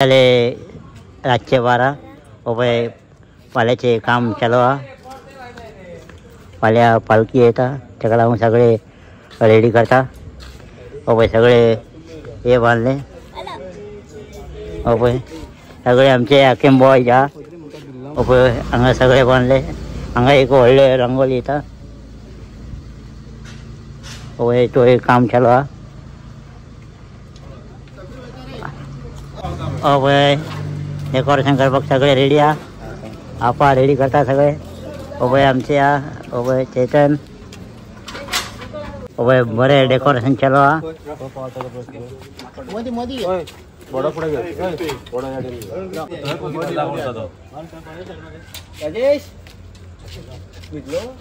पहले रातचे 12 रुपये पाल्याचे काम चालू आहे. पाल्या पालखी येतात त्याला लावून सगळे रेडी करता. रुपये सगळे हे बांधले रुपये सगळे आमचे अकेम बॉय जा रुपये हांगा सगळे बांधले. हांगा एक व्हडले रंगोली येता रुपये तो एक काम चालू आहे. रुपये डेकोरेशन करपाक सगळे रेडी आहे. आपा रेडी करता सगळे रुपये आमचे रुपये चेतन रुपये बरे डेकोरेशन चालू आहे.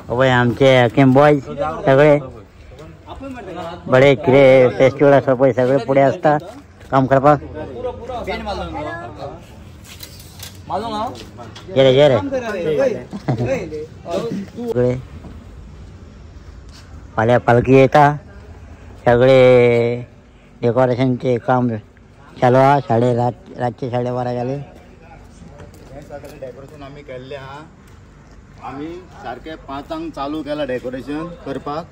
रुपये आमचे अकेम बॉयज सगळे बडे कितें फेस्टिवल आसा पळय सगळे फुडें आसता काम करपाक. जेरे जेरे सगळे फाल्यां पालखी येता सगळे डेकोरेशनचे काम चालू आहे. रातचे 12:30 जाले. डेकोरेशन आम्ही केल्ले हा. आम्ही सारखे 5 चालू केला डेकोरेशन करपाक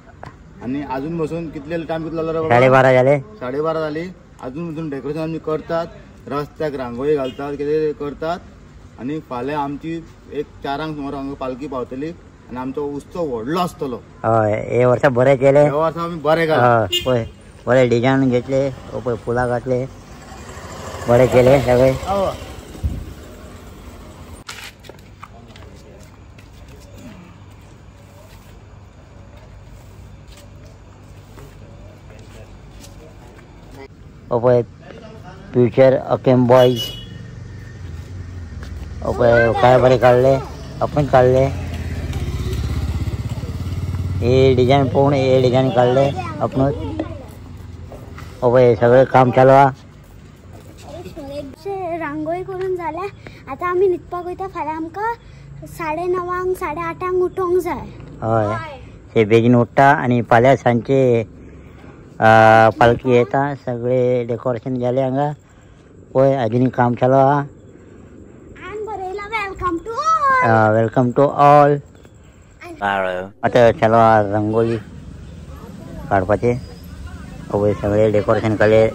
आणि अजून बसून कितले टाइम कितलो 12:30 जाले. 12:30 जाली. अजून बसून डेकोरेशन आम्ही करतात. रस्त्याक रांगोळी घालतात कितें करतात आणि फाल्यां आमची एक 4 सुमार हांगा पालखी पावतली आणि आमचो उत्सव व्हडलो आसतलो. हय हे वर्सा बरें केले. हे वर्सा आमी बरें केले. पळय बरे डिजायन घेतले पळय फुलां घातले बरे केले सगळे. पळय फ्युचर अकेम बॉयज पळय काय बरे काढले आपण काढले. हे डिझाईन पळोवन हे डिझाईन काढले आपण. पळय सगळे काम चालू आहे. रांगोळी करून जाल्या. आता आम्ही न्हिदपाक वयता. फाल्यां आमकां 9:30 8:30 उठोंक जाय. हय ते बेगीन उठता आणि फाल्यां सांजचे पालखी येता. सगळे डेकोरेशन जाले हांगा पळय अजून काम चालू आहे. Welcome to all. आता चालू आहे रंगोली काडपाचे. पळय सगळे डेकोरेशन केले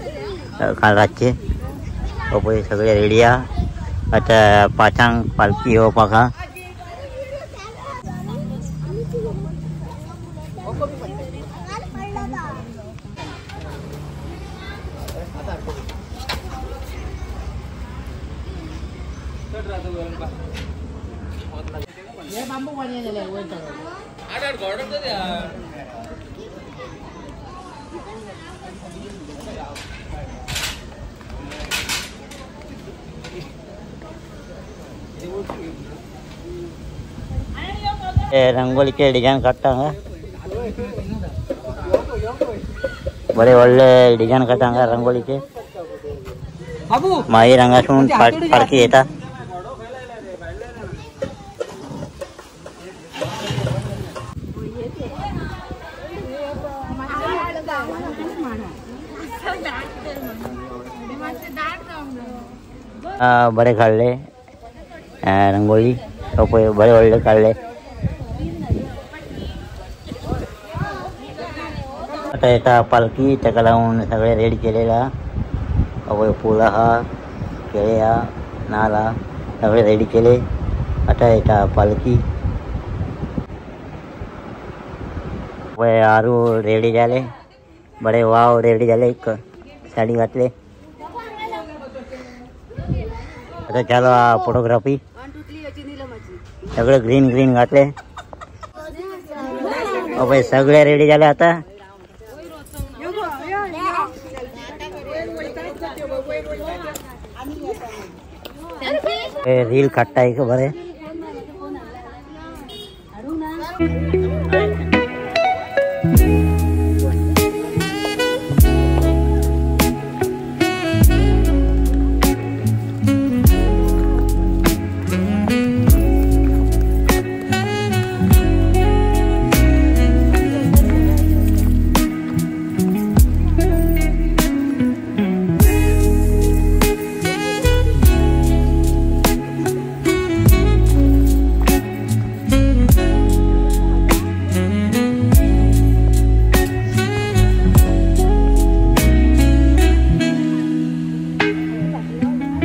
काल रातचे. पळय सगळे रेडी आहे. आता 5 पालखी येवपाक हा. रंगोलीचे डिझाईन काढता हांगा बरे व्हडले डिझाईन काढता हांगा रंगोलीचे. मागीर हांगासून पालखी येता. बरे काढले रंगोली पळय बरे व्हडले काढले. आता येता पालखी ताका लागून सगळे रेडी केलेला. पळय फूल आहा केळे आहा नाल्ल आहा सगळे रेडी केले. आता येता पालखी. पळय आरू रेडी जाले बरे वाव रेडी जाले. साडी घातले. आता चालू हा फोटोग्राफी. सगळे ग्रीन ग्रीन घातले. पळय सगळे रेडी झाले. आता रील काढता एक बरे.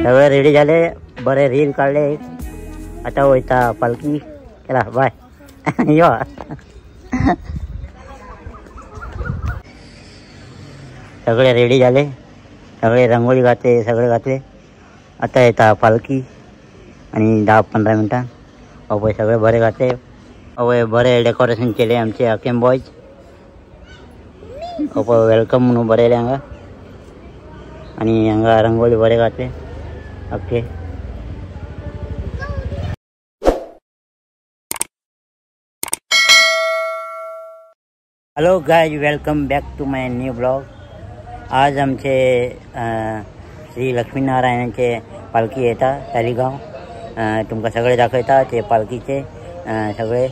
सगळे रेडी झाले, बरे रील काढले. आता वयता पालखी. चला बाय. यो सगळे रेडी झाले, सगळे रंगोळी घातले, सगळे घातले. आता येता पालखी आणि 10-15 मिनटां अवय सगळे बरे घातले. अवय बरे डेकोरेशन केले आमचे अकेम बॉयज. अवय वेलकम म्हणून बरयले हांगा आणि हांगा रंगोळी बरे घातले. Okay. Hello guys, welcome back to my new blog. आज आमचे श्री लक्ष्मीनारायणाचे पालखी येता तालिगांव. तुमकां सगळे दाखयता ते पालखीचे सगळे.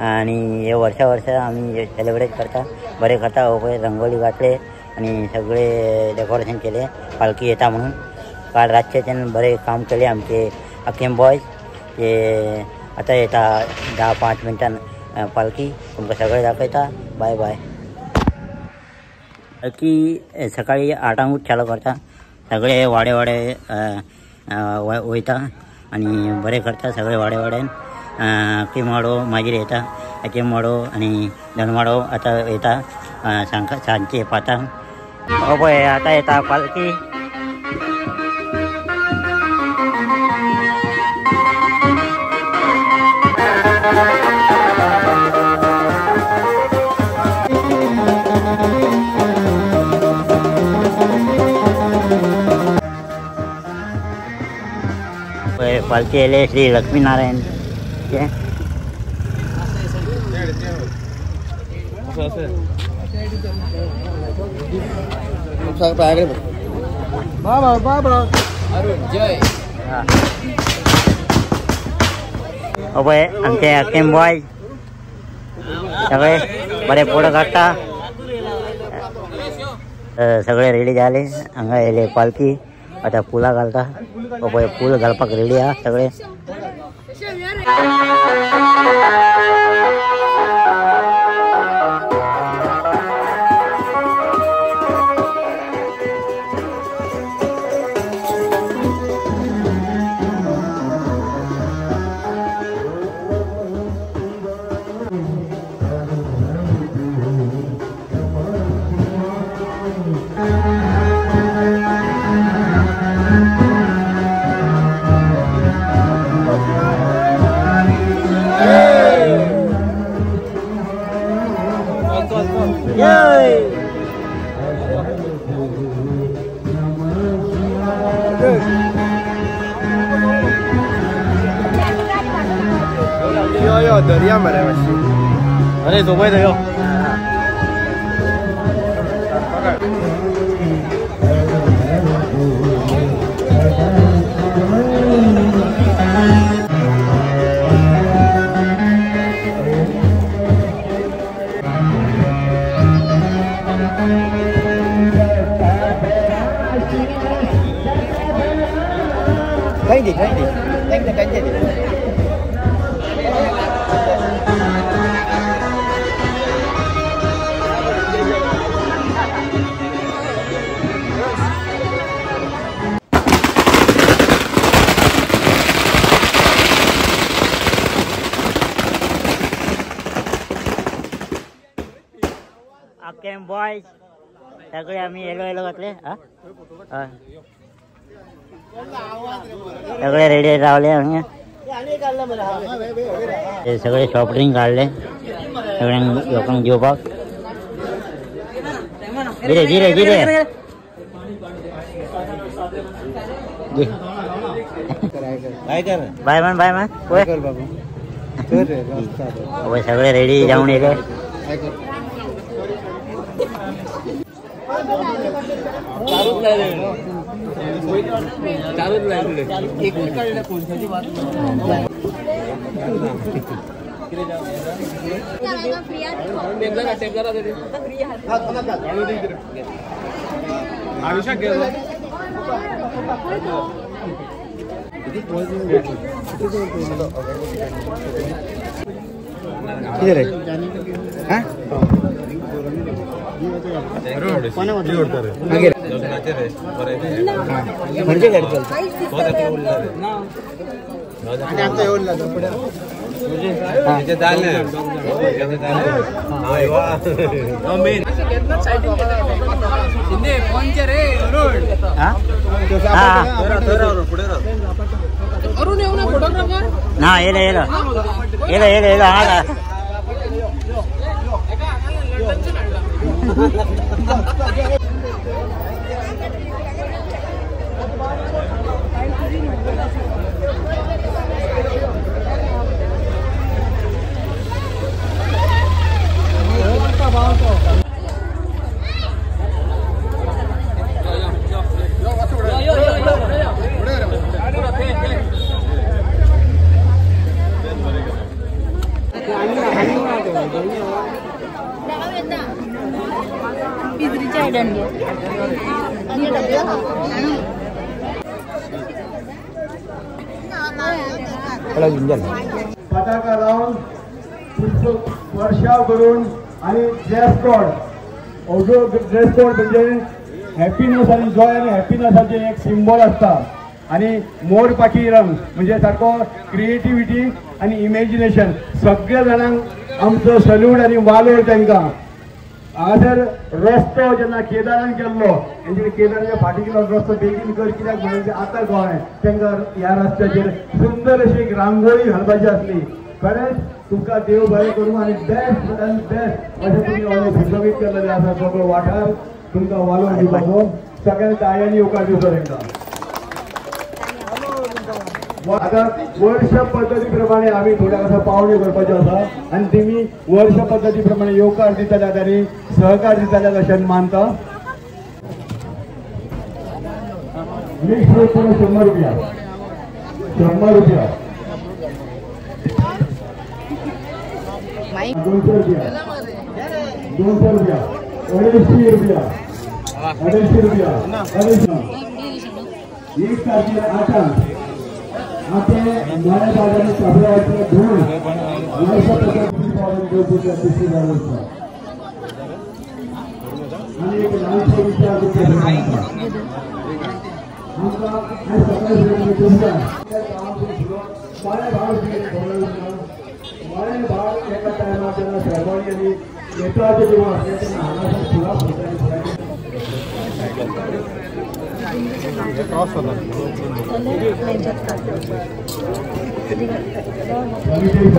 आणि हे वर्सा आम्ही सेलिब्रेट करता, बरे करता. पळय रंगोली घातले आणि सगळे डेकोरेशन केले पालखी येता म्हणून. काल रातचे बरे काम केले आमचे अकेम बॉयज. ते आता येता 10-5 मिनटां पालखी. तुमकां सगळे दाखयता. Bye bye. पालखी सकाळी 8 चालू करता. सगळे वाडे वयता आणि बरे करता सगळे वाड्यान. अक्कीमाडो मागीर येता. अक्कीमाडो आणि धनमाडो आता येता सांजचे 5. हो पळय आता येता पालखी. पालखी येले श्री लक्ष्मीनारायण चे. पळय आमचे अकेम बॉयज सगळे बरे फोटो काढता. सगळे रेडी झाले. हांगा येले पालखी. आता फुला घालता. पळय फूल घालपाक रेडी आहा सगळे. दर्या मरे मातशी. अरे सोबत यो. काही अकेम बॉयज सगळे आम्ही येलो घातले. सगळे रेडी रावले. हांगा ते सगळे सॉफ्ट ड्रिंक काढले सगळ्यांक लोकांक जेवपाक. धीरे धीरे धीरे. बाय मान सगळे रेडी जाऊन येले. ना येलो पताका लावून वर्षाव करून आणि ड्रेस कोड ड्रेस कोड म्हणजे हॅपीनेस आणि जॉय आणि हॅपीनेसाचे एक सिम्बॉल असता आणि मोरपाखी रंग म्हणजे सारको क्रिएटिविटी आणि इमॅजिनेशन सगळ्या जाणांक आमचो सल्यूट आणि वालोर तांकां हांगासर रस्तो जेन्ना केदारान केल्लो तेंचे केदाराच्या फाटी गेलो रस्तो बेगीन कर कित्याक म्हणून आतां गोंय तांकां ह्या रस्त्याचेर सुंदर अशी एक रांगोळी घालपाची आसली खरेंच तुमकां देव बरें करूं आनी बेस्ट अँड बेस्ट अशें तुमी भिजवीत केल्लेले आसा सगळो वाठार तुमकां वालोर दिवपाचो सगळ्यांक ताळयांनी येवकार दिवचो तांकां आता वर्ष पद्धती प्रमाणे आम्ही थोड्या असं पावणे करपाचे आसा आणि तुम्ही वर्ष पद्धती प्रमाणे येवकार दितल्यात आणि सहकार दितल्यात अशें मानता. मिक्स फ्रूट 100 रुपया 200 रुपया 200 रुपया 200 रुपया 250 रुपया 250 रुपया 1 तारखेला 8 आपले नव्या बाजारात कपड्याचे धुवून वर्ष पद्धती पालन करण्याचा दिसू लागला आणि एक लालची विचार करतो आमचा हे सगळे तुमचा मारे भाव मारे भाव एका टायमार त्यांना सहभागी आणि नेताचे जेव्हा असले त्यांना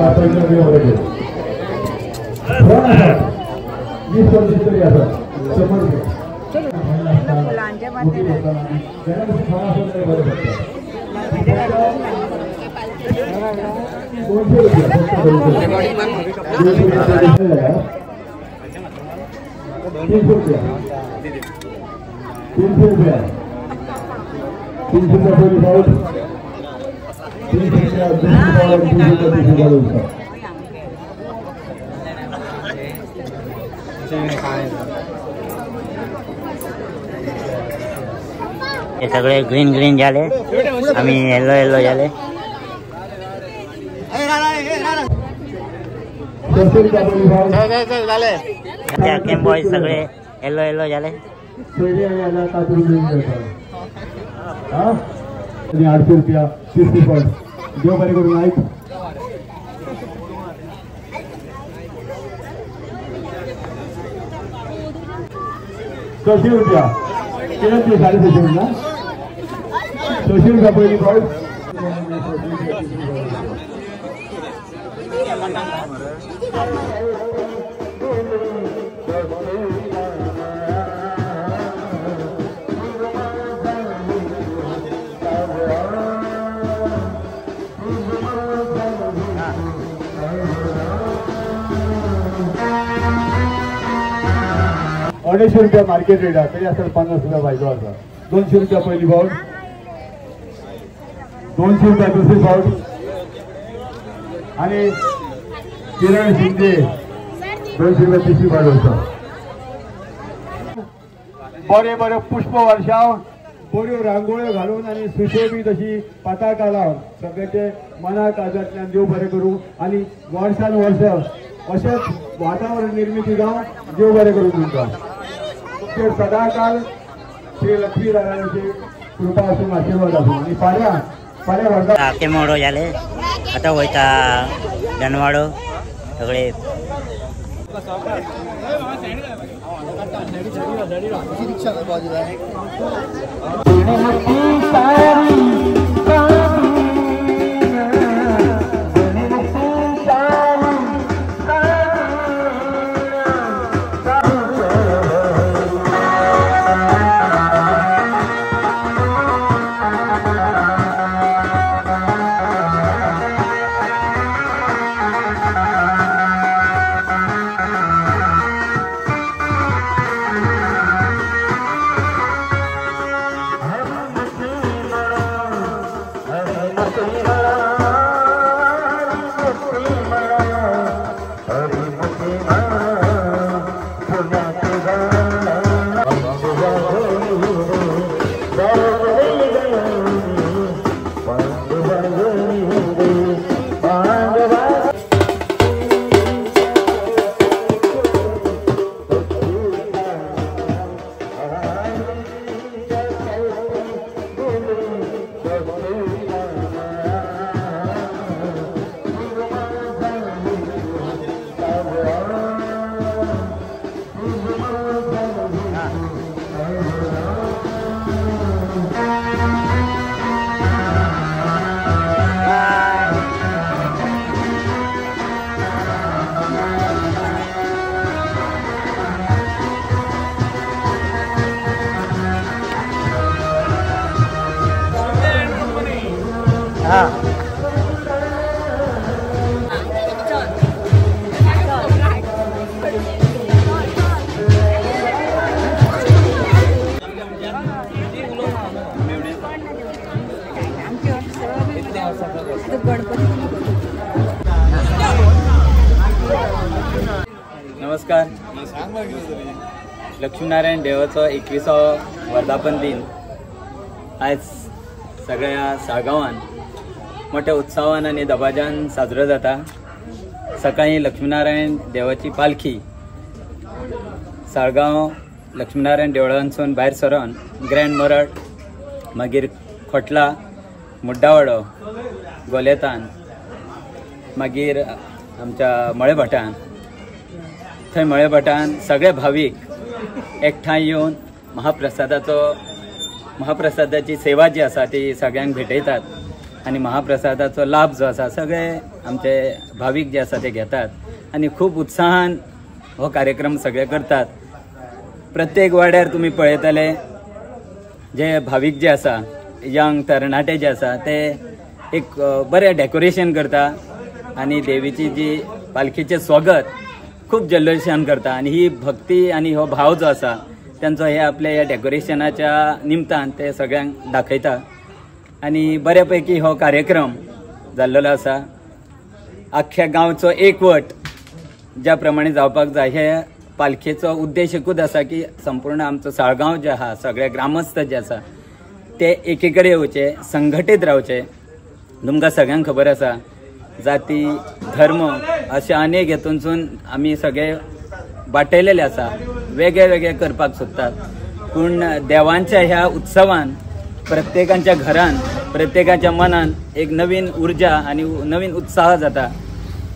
हाताचा पुरा होता हे सगळे ग्रीन ग्रीन झाले आम्ही येलो येलो झाले कॅम्प बॉय सगळे येलो येलो झाले 800 रुपया 50 पॉइंट देव बरे करून ऐक 600 रुपया 350 रुपया 600 रुपया पहिली पॉइंट ₹250 मार्केट रेट आहे तरी असेल 50 रुपया फायदो असा 200 रुपया पहिली पावट 200 रुपया दुसरी पावट आणि किरण शिंदे 200 रुपया तिसरी पावट होता बरे बरे पुष्प वर्षाव बऱ्यो रांगोळ्यो घालून आणि सुशोभीत अशी पताका लावन सगळ्याचे मनाक आजातल्यान देव बरें करूं आणि वर्सान वर्ष अशेंच वातावरण निर्मिती जावं देव बरें करूं तुमकां सदाकाल श्री लक्ष्मीनारायणाची कृपा असून आशीर्वाद असो. आणि फाल्या वर्धा आखे मोडो झाले आता वयता जनवाडो सगळे नमस्कार. लक्ष्मीनारायण देवाचो 21वा वर्धापन दिन आज सगळ्या साळगांवान मोठ्या उत्सवान आणि दबाज्यान साजरो जाता. सकाळी लक्ष्मीनारायण देवाची पालखी साळगांव लक्ष्मीनारायण देवळांसून भायर सरून ग्रँड मरड मागीर खोटला मुड्डावाडो गोलेतान मागीर आमच्या मळेभटान थंय मळेभटान सगळे भावीक एकठांय येवन महाप्रसादाची सेवा जी आसा ती सगळ्यांक भेटयतात आणि महाप्रसादाचो लाभ जो आसा सगळे आमचे भावीक जे आसा ते घेतात आणि खूब उत्साहान हो कार्यक्रम सगळे करतात. प्रत्येक वाड्यार तुम्ही पळयतले जे भावीक जे आसा यंग तरणाटे जे आसा ते एक बरें डेकोरेशन करता आणि देवीची जी पालखीचे स्वागत खूप जल्लोषान करता आणि ही भक्ती आणि हो भाव जो आसा त्यांचो हे आपल्या ह्या डेकोरेशनाच्या निमतान ते सगळ्यांक दाखयता आणि बऱ्यापैकी हो कार्यक्रम जाल्लो आसा. आख्ख्या गांवचो एकवट ज्या प्रमाणे जावपाक जाय हे पालखेचो उद्देश एकूच आसा की संपूर्ण आमचो साळगांव जे आहा सगळे ग्रामस्थ जे आसा ते एके कडेन येवचे, संघटीत रावचे. तुमकां सगळ्यांक खबर आसा जाती धर्म अशे अनेक हेतूनसून आमी सगळे वाटयलेले आसा, वेगळे वेगळे करपाक सोदतात. पूण देवांच्या ह्या उत्सवान प्रत्येकाच्या घरान प्रत्येकाच्या मनान एक नवीन उर्जा आणि नवीन उत्साह जाता.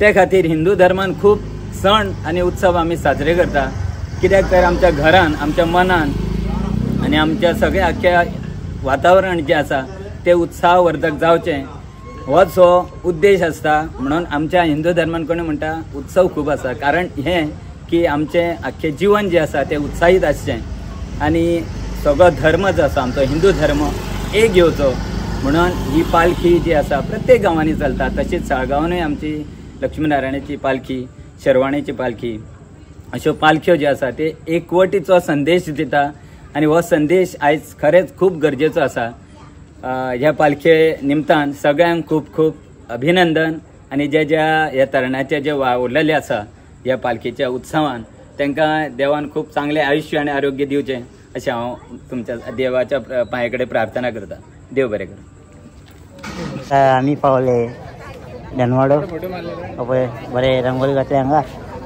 त्या खातीर हिंदू धर्मान खूब सण आणि उत्सव आमी साजरे करता. कित्याक तर आमच्या घरान आमच्या मनान आणि आमच्या सगळ्या आख्ख्या वातावरण जे आसा ते उत्साहवर्धक जावचें होच हो उद्देश आसता. म्हणून आमच्या हिंदू धर्मान कोणी म्हणटा उत्सव खूब आसा, कारण हे की आमचे आख्खे जीवन जे आसा ते उत्साहीत आसचें आणि सगळो धर्म जो आसा आमचो हिंदू धर्म एक घेवचो म्हणून ही पालखी जी आसा प्रत्येक गांवांनी चलता. तशीच साळगांवानूय आमची लक्ष्मीनारायणाची पालखी, शर्वाणेची पालखी अश्यो पालख्यो ज्यो आसा ते एकवटीचो संदेश दिता आणि हो संदेश आयज खरेंच खूब गरजेचो आसा. ह्या पालखे निमतान सगळ्यांक खूब खूब अभिनंदन आणि जे ह्या तरणाचे जे उरलेले आसा ह्या पालखीच्या उत्सवान तांकां देवान खूब चांगले आयुष्य आणि आरोग्य दिवचें अशें हांव तुमच्या देवाच्या पांया कडेन प्रार्थना करता. देव बरें करूं. आमी पावले जनवाडो पळय बरें रंगोली घातले हांगा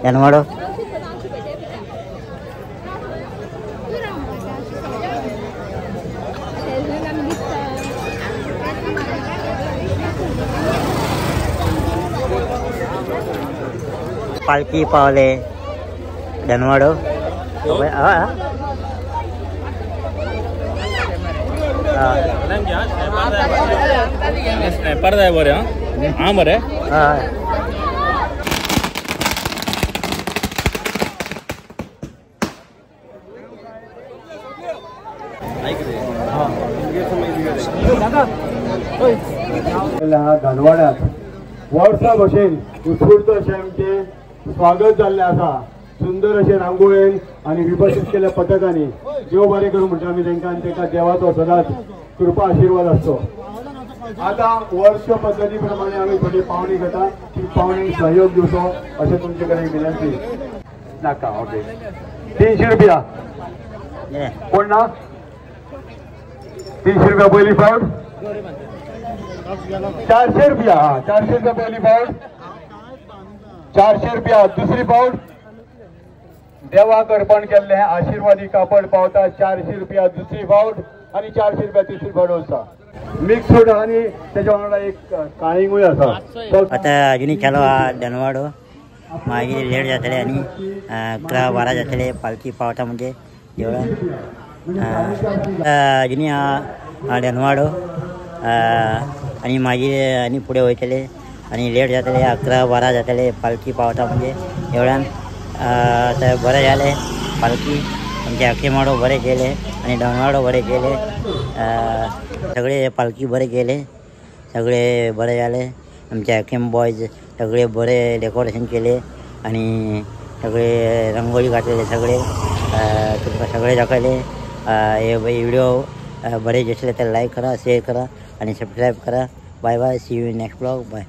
जनवाडो. पालखी पावले धनवाडो स्नॅपर आहे बरं हां बरं धनवाड्यात वर्सा भशेन उत्स्फूर्त अशें आमचें स्वागत जाल्लें आसा. सुंदर अशें रांगोळेन आनी विभूषीत केल्या पथकांनी देव बरें करूं म्हणटा आमी तांकां आनी तांकां देवाचो सदांच कृपा आशिर्वाद आसतो. आतां वर्ष पद्दती प्रमाणे आमी थोडी पावणी घेता ती पावणीक सहयोग दिवचो अशें तुमचे कडेन विनंती. नाका ओके 300 रुपया कोण ना 300 रुपया पयली फावट 400 रुपया 400 रुपया पयली फावट 400 रुपया दुसरी फावट देवाक अर्पण केल्ले आशिर्वादी कापड पावता 400 रुपया दुसरी फावट आणि 400 रुपया तिसरी फावट वचता. मिक्स फूड आणि त्याच्या वांगडा एक काळिंगूय आसा. आता अजुनी चालू हा धनवाडो मागीर लेट जातले आनी 11-12 जातले पालखी पावता म्हणजे देवळान. अजुनी हा धनवाडो आनी मागीर आनी फुडें वयतले आनी लेट जातले 11-12 जातले पालखी पावता म्हणजे देवळान. तर बरें जालें पालखी आमचे आखे माडो बरें केले आनी धनवाडो बरें केले. सगळे पालखी बरें केले सगळे बरें जाले. आमचे आखेम बॉयज सगळे बरें डेकोरेशन केले आनी सगळे रंगोळी घातलेले सगळे तुमकां सगळे दाखयले. हे व्हिडिओ बरे दिसले तर लाईक करा शेअर करा आणि सबस्क्राईब करा. Bye bye see you next blog bye.